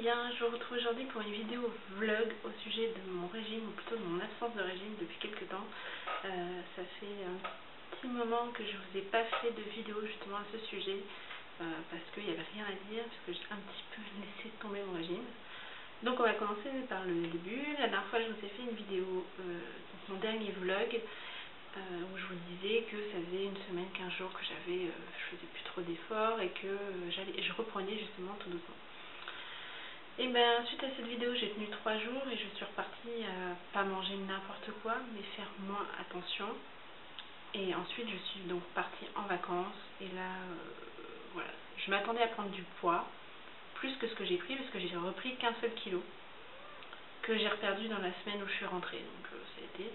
bien, je vous retrouve aujourd'hui pour une vidéo vlog au sujet de mon régime, ou plutôt de mon absence de régime depuis quelques temps. Ça fait un petit moment que je ne vous ai pas fait de vidéo justement à ce sujet, parce qu'il n'y avait rien à dire, parce que j'ai un petit peu laissé tomber mon régime. Donc on va commencer par le début. La dernière fois je vous ai fait une vidéo, mon dernier vlog, où je vous disais que ça faisait une semaine, 15 jours que je faisais plus trop d'efforts et que je reprenais justement tout doucement. Et bien suite à cette vidéo j'ai tenu 3 jours et je suis repartie à pas manger n'importe quoi mais faire moins attention. Et ensuite je suis donc partie en vacances et là voilà, je m'attendais à prendre du poids, plus que ce que j'ai pris parce que j'ai repris qu'un seul kilo que j'ai reperdu dans la semaine où je suis rentrée. Donc ça a été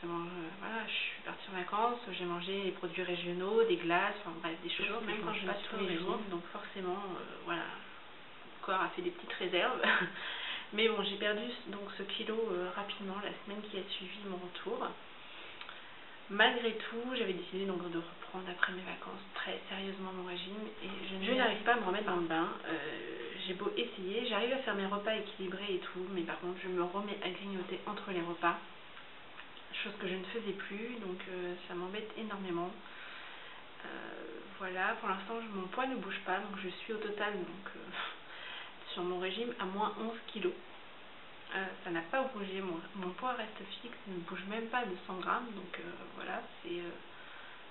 voilà, je suis partie en vacances, j'ai mangé des produits régionaux, des glaces, enfin bref, des choses que même quand je ne mange pas tous les jours, donc forcément voilà, le corps a fait des petites réserves. Mais bon, j'ai perdu donc ce kilo rapidement la semaine qui a suivi mon retour. Malgré tout, j'avais décidé donc de reprendre après mes vacances très sérieusement mon régime et je n'arrive pas à me remettre dans le bain. J'ai beau essayer, j'arrive à faire mes repas équilibrés et tout, mais par contre je me remets à grignoter entre les repas. Chose que je ne faisais plus, donc ça m'embête énormément. Voilà, pour l'instant mon poids ne bouge pas, donc je suis au total donc, sur mon régime à moins 11 kg. Ça n'a pas bougé, mon poids reste fixe, ne bouge même pas de 100 grammes, donc voilà, c'est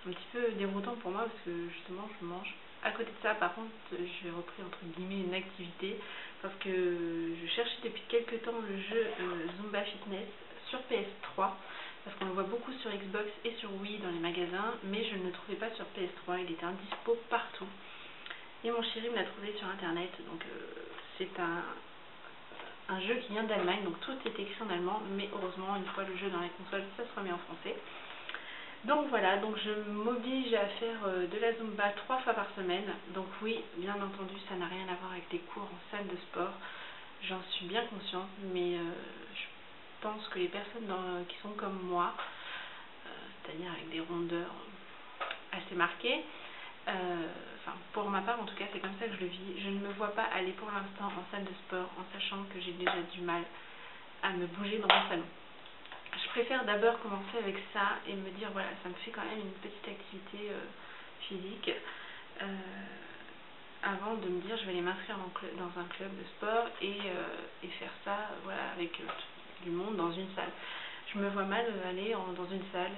un petit peu déroutant pour moi parce que justement je mange. À côté de ça, par contre, j'ai repris entre guillemets une activité parce que je cherchais depuis quelques temps le jeu Zumba Fitness sur PS3. Parce qu'on le voit beaucoup sur Xbox et sur Wii dans les magasins, mais je ne le trouvais pas sur PS3, il était indispo partout. Et mon chéri me l'a trouvé sur internet, donc c'est un jeu qui vient d'Allemagne, donc tout est écrit en allemand, mais heureusement, une fois le jeu dans les consoles, ça se remet en français. Donc voilà, donc je m'oblige à faire de la Zumba 3 fois par semaine. Donc oui, bien entendu, ça n'a rien à voir avec des cours en salle de sport, j'en suis bien consciente, mais je pense que les personnes qui sont comme moi, c'est-à-dire avec des rondeurs assez marquées, enfin pour ma part en tout cas c'est comme ça que je le vis, je ne me vois pas aller pour l'instant en salle de sport en sachant que j'ai déjà du mal à me bouger dans mon salon. Je préfère d'abord commencer avec ça et me dire voilà, ça me fait quand même une petite activité physique avant de me dire je vais aller m'inscrire dans un club de sport et faire ça voilà, avec du monde dans une salle. Je me vois mal aller dans une salle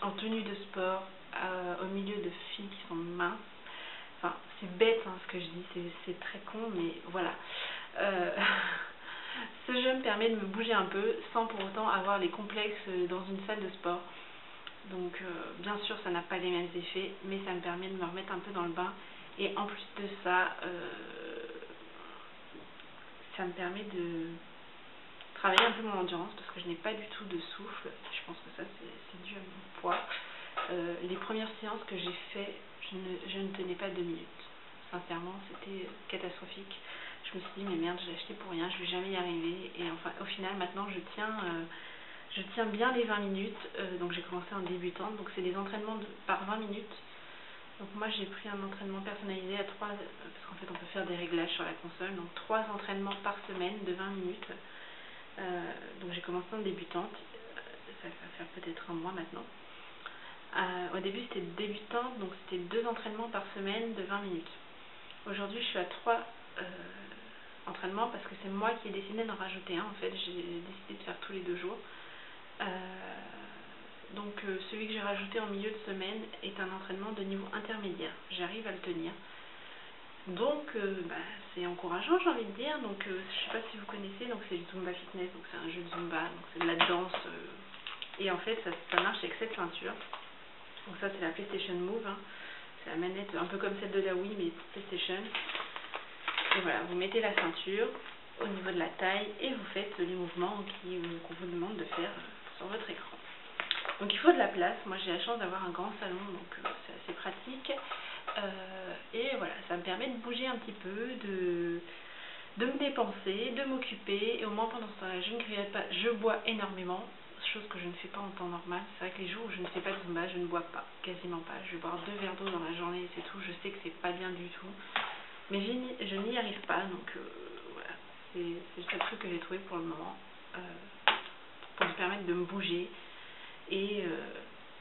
en tenue de sport au milieu de filles qui sont minces. Enfin, c'est bête hein, ce que je dis, c'est très con, mais voilà. Ce jeu me permet de me bouger un peu sans pour autant avoir les complexes dans une salle de sport. Donc bien sûr ça n'a pas les mêmes effets, mais ça me permet de me remettre un peu dans le bain. Et en plus de ça, ça me permet de travailler un peu mon endurance parce que je n'ai pas du tout de souffle. Je pense que ça c'est dû à mon poids. Les premières séances que j'ai fait, je ne tenais pas 2 minutes. Sincèrement, c'était catastrophique. Je me suis dit mais merde, je l'ai acheté pour rien, je vais jamais y arriver. Et enfin, au final, maintenant, je tiens bien les 20 minutes. Donc j'ai commencé en débutante. Donc c'est des entraînements par 20 minutes. Donc moi j'ai pris un entraînement personnalisé à 3, parce qu'en fait on peut faire des réglages sur la console. Donc 3 entraînements par semaine de 20 minutes. Donc j'ai commencé en débutante. Ça va faire peut-être un mois maintenant. Au début c'était débutante, donc c'était 2 entraînements par semaine de 20 minutes. Aujourd'hui je suis à 3 entraînements parce que c'est moi qui ai décidé d'en rajouter un. En fait j'ai décidé de faire tous les 2 jours. Donc celui que j'ai rajouté en milieu de semaine est un entraînement de niveau intermédiaire. J'arrive à le tenir. Donc c'est encourageant j'ai envie de dire. Donc je ne sais pas si vous connaissez, donc c'est le Zumba Fitness, donc c'est un jeu de Zumba, donc c'est de la danse. Et en fait ça marche avec cette ceinture. Donc ça c'est la PlayStation Move, hein. C'est la manette un peu comme celle de la Wii mais PlayStation. Et voilà, vous mettez la ceinture au niveau de la taille et vous faites les mouvements qu'on vous demande de faire sur votre écran. Donc il faut de la place, moi j'ai la chance d'avoir un grand salon donc c'est assez pratique. Et voilà, ça me permet de bouger un petit peu, de me dépenser, de m'occuper et au moins pendant ce temps-là je ne grignote pas, je bois énormément. Chose que je ne fais pas en temps normal. C'est vrai que les jours où je ne fais pas de Zumba, je ne bois pas, quasiment pas. Je vais boire 2 verres d'eau dans la journée et c'est tout. Je sais que c'est pas bien du tout. mais je n'y arrive pas, donc voilà, c'est le seul truc que j'ai trouvé pour le moment, pour me permettre de me bouger, et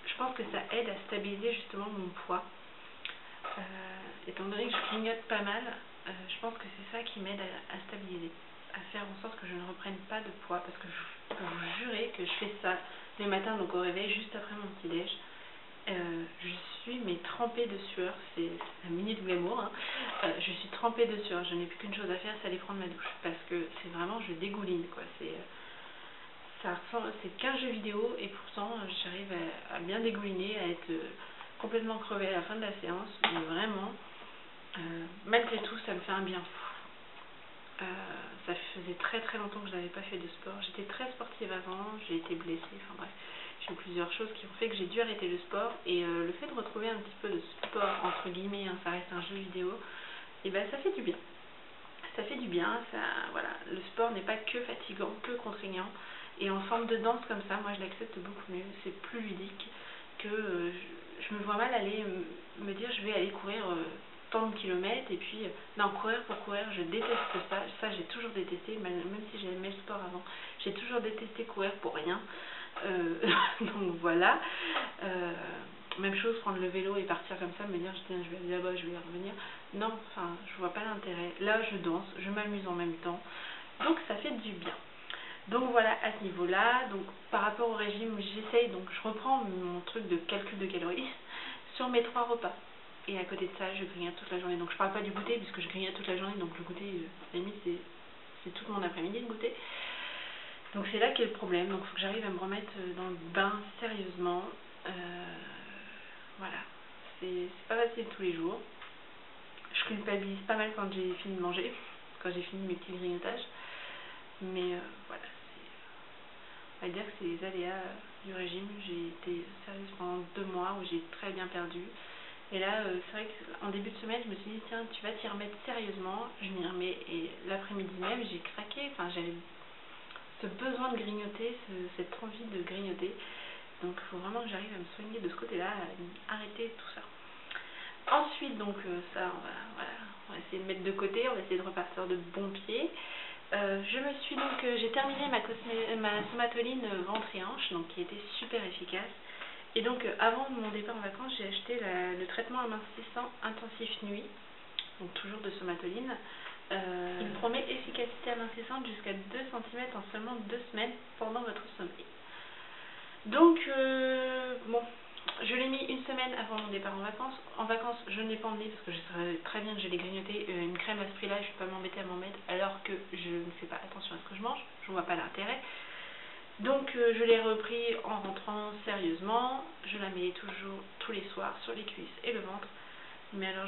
je pense que ça aide à stabiliser justement mon poids, étant donné que je grignote pas mal, je pense que c'est ça qui m'aide à stabiliser, à faire en sorte que je ne reprenne pas de poids, parce que je peux vous jurer que je fais ça les matins, donc au réveil, juste après mon petit déj. Je suis trempée de sueur, c'est un minute glamour, hein. Je suis trempée de sueur, je n'ai plus qu'une chose à faire, c'est aller prendre ma douche, parce que c'est vraiment, je dégouline, quoi. C'est qu'un jeu vidéo, et pourtant j'arrive à bien dégouliner, à être complètement crevée à la fin de la séance, mais vraiment, malgré tout, ça me fait un bien fou. Ça faisait très très longtemps que je n'avais pas fait de sport, j'étais très sportive avant, j'ai été blessée, enfin bref. J'ai eu plusieurs choses qui ont fait que j'ai dû arrêter le sport, et le fait de retrouver un petit peu de sport, entre guillemets, hein, ça reste un jeu vidéo, et ben ça fait du bien. Ça fait du bien, ça, voilà. Le sport n'est pas que fatigant, que contraignant, et en forme de danse comme ça, moi je l'accepte beaucoup mieux, c'est plus ludique que je me vois mal aller me dire je vais aller courir tant de kilomètres, et puis non, courir pour courir, je déteste ça j'ai toujours détesté, même si j'aimais le sport avant, j'ai toujours détesté courir pour rien. Donc voilà, même chose, prendre le vélo et partir comme ça, me dire tiens, je vais aller là-bas, je vais y revenir, non, enfin je vois pas l'intérêt. Là je danse, je m'amuse en même temps, donc ça fait du bien. Donc voilà, à ce niveau là, donc par rapport au régime, j'essaye, donc je reprends mon truc de calcul de calories sur mes 3 repas, et à côté de ça je grignote toute la journée. Donc je parle pas du goûter puisque je grignote toute la journée, donc le goûter, à la limite c'est tout mon après-midi le goûter. Donc c'est là qu'est le problème, donc il faut que j'arrive à me remettre dans le bain sérieusement. Voilà, c'est pas facile tous les jours. Je culpabilise pas mal quand j'ai fini de manger, quand j'ai fini mes petits grignotages. Mais voilà, on va dire que c'est les aléas du régime. J'ai été sérieuse pendant 2 mois où j'ai très bien perdu. Et là, c'est vrai qu'en début de semaine, je me suis dit, tiens, tu vas t'y remettre sérieusement. Je m'y remets, et l'après-midi même, j'ai craqué. Enfin, j'avais ce besoin de grignoter, cette envie de grignoter. Donc il faut vraiment que j'arrive à me soigner de ce côté-là, à arrêter tout ça. Ensuite, donc ça, on va essayer de mettre de côté, on va essayer de repartir de bon pied. J'ai terminé ma somatoline ventre et hanche, donc qui était super efficace. Et donc avant mon départ en vacances, j'ai acheté le traitement amincissant intensif nuit, donc toujours de somatoline. Il promet efficacité amincissante jusqu'à 2 cm en seulement 2 semaines pendant votre sommeil. Donc bon, je l'ai mis une semaine avant mon départ en vacances. En vacances, je n'ai pas emmené parce que je savais très bien que j'allais grignoter une crème à ce prix-là, je ne vais pas m'embêter à m'en mettre alors que je ne fais pas attention à ce que je mange, je ne vois pas l'intérêt. Donc je l'ai repris en rentrant sérieusement, je la mets toujours tous les soirs sur les cuisses et le ventre. Mais alors,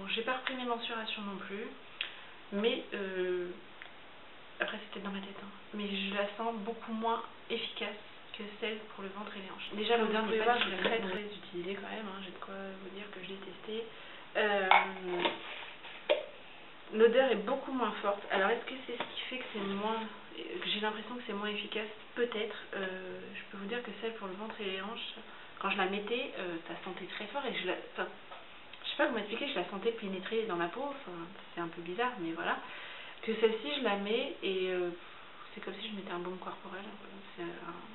j'ai pas repris mes mensurations non plus, mais après c'était dans ma tête, hein, mais je la sens beaucoup moins efficace que celle pour le ventre et les hanches. Déjà l'odeur n'est pas très utilisée quand même, hein, j'ai de quoi vous dire que je l'ai testé. L'odeur est beaucoup moins forte. Alors est-ce que c'est ce qui fait que c'est moins, j'ai l'impression que c'est moins efficace? Peut-être. Je peux vous dire que celle pour le ventre et les hanches, quand je la mettais, ça sentait très fort, et je sais pas comment expliquer, je la sentais pénétrer dans ma peau, enfin, c'est un peu bizarre, mais voilà. Que celle-ci, je la mets, et c'est comme si je mettais un baume corporel, c'est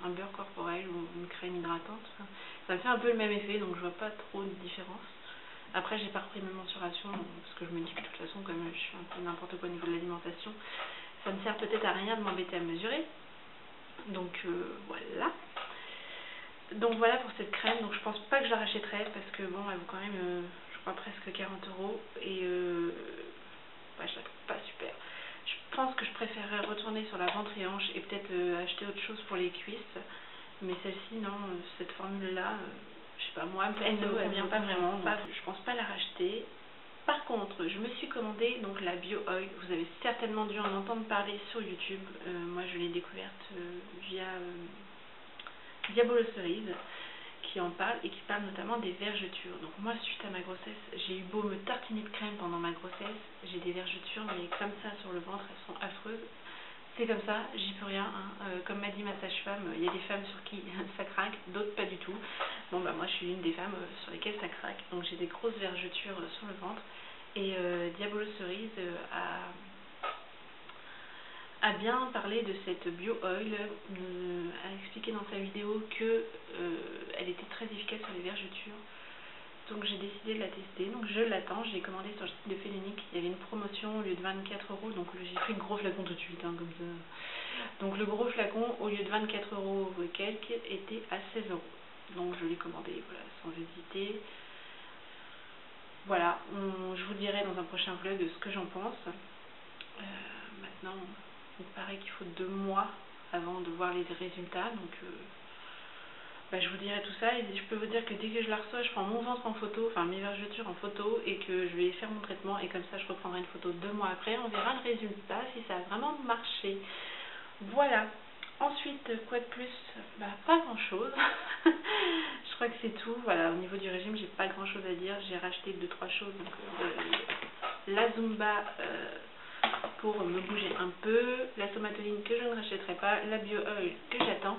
un beurre corporel ou une crème hydratante. Enfin, ça me fait un peu le même effet, donc je vois pas trop de différence. Après, j'ai pas repris mes mensurations, parce que je me dis que de toute façon, comme je suis un peu n'importe quoi au niveau de l'alimentation, ça ne sert peut-être à rien de m'embêter à mesurer. Donc voilà. Donc voilà pour cette crème. Donc je pense pas que je la rachèterai, parce que bon, elle vaut quand même, je crois, presque 40 €. Et ouais, je la trouve pas super. Je pense que je préférerais retourner sur la ventre et hanche et peut-être acheter autre chose pour les cuisses. Mais celle-ci, non, cette formule-là, je sais pas, moi, elle ne me convient pas vraiment. Je pense pas la racheter. Par contre, je me suis commandé donc la Bio Oil. Vous avez certainement dû en entendre parler sur YouTube. Moi, je l'ai découverte via Diabolo Cerise, qui en parle, et qui parle notamment des vergetures. Donc moi, suite à ma grossesse, j'ai eu beau me tartiner de crème pendant ma grossesse, j'ai des vergetures, mais comme ça sur le ventre, elles sont affreuses. C'est comme ça, j'y peux rien, hein. Comme m'a dit ma sage-femme, il y a des femmes sur qui ça craque, d'autres pas du tout. Bon bah moi je suis une des femmes sur lesquelles ça craque, donc j'ai des grosses vergetures sur le ventre, Et Diabolo Cerise a bien parlé de cette bio oil, a expliqué dans sa vidéo que elle était très efficace sur les vergetures. Donc j'ai décidé de la tester, donc je l'attends, j'ai commandé sur le site de Félonique, il y avait une promotion au lieu de 24 €, donc j'ai pris le gros flacon tout de suite, hein, comme ça. Donc le gros flacon, au lieu de 24 € et quelques, était à 16 €. Donc je l'ai commandé, voilà, sans hésiter. Voilà, je vous dirai dans un prochain vlog ce que j'en pense. Maintenant, il paraît qu'il faut 2 mois avant de voir les résultats, donc je vous dirai tout ça. Et je peux vous dire que dès que je la reçois, je prends mon ventre en photo, enfin mes vergetures en photo, et que je vais faire mon traitement, et comme ça je reprendrai une photo 2 mois après, on verra le résultat, si ça a vraiment marché. Voilà. Ensuite, quoi de plus? Pas grand chose. Je crois que c'est tout. Voilà, au niveau du régime, j'ai pas grand chose à dire. J'ai racheté 2-3 choses. Donc, la Zumba pour me bouger un peu, la somatoline que je ne rachèterai pas, la bio oil que j'attends.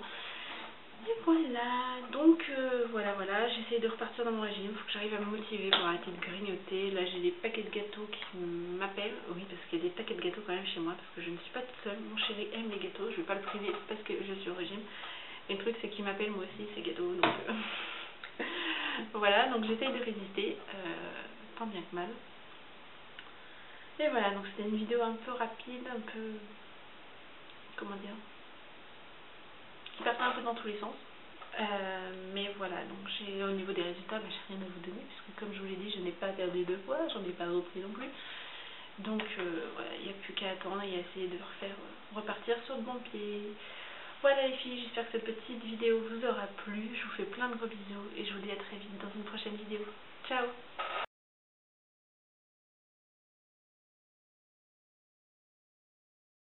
Et voilà, donc voilà, j'essaie de repartir dans mon régime, il faut que j'arrive à me motiver pour arrêter de grignoter. Là j'ai des paquets de gâteaux qui m'appellent, oui parce qu'il y a des paquets de gâteaux quand même chez moi, parce que je ne suis pas toute seule, mon chéri aime les gâteaux, je ne vais pas le priver parce que je suis au régime. Et le truc c'est qu'il m'appelle moi aussi ces gâteaux, donc voilà, donc j'essaie de résister, tant bien que mal. Et voilà, donc c'était une vidéo un peu rapide, un peu, comment dire, qui partait un peu dans tous les sens. Mais voilà, donc au niveau des résultats, j'ai rien à vous donner, puisque comme je vous l'ai dit, je n'ai pas perdu de poids, j'en ai pas repris non plus. Donc voilà, il n'y a plus qu'à attendre et à essayer de repartir sur de bons pieds. Voilà les filles, j'espère que cette petite vidéo vous aura plu. Je vous fais plein de gros bisous et je vous dis à très vite dans une prochaine vidéo. Ciao!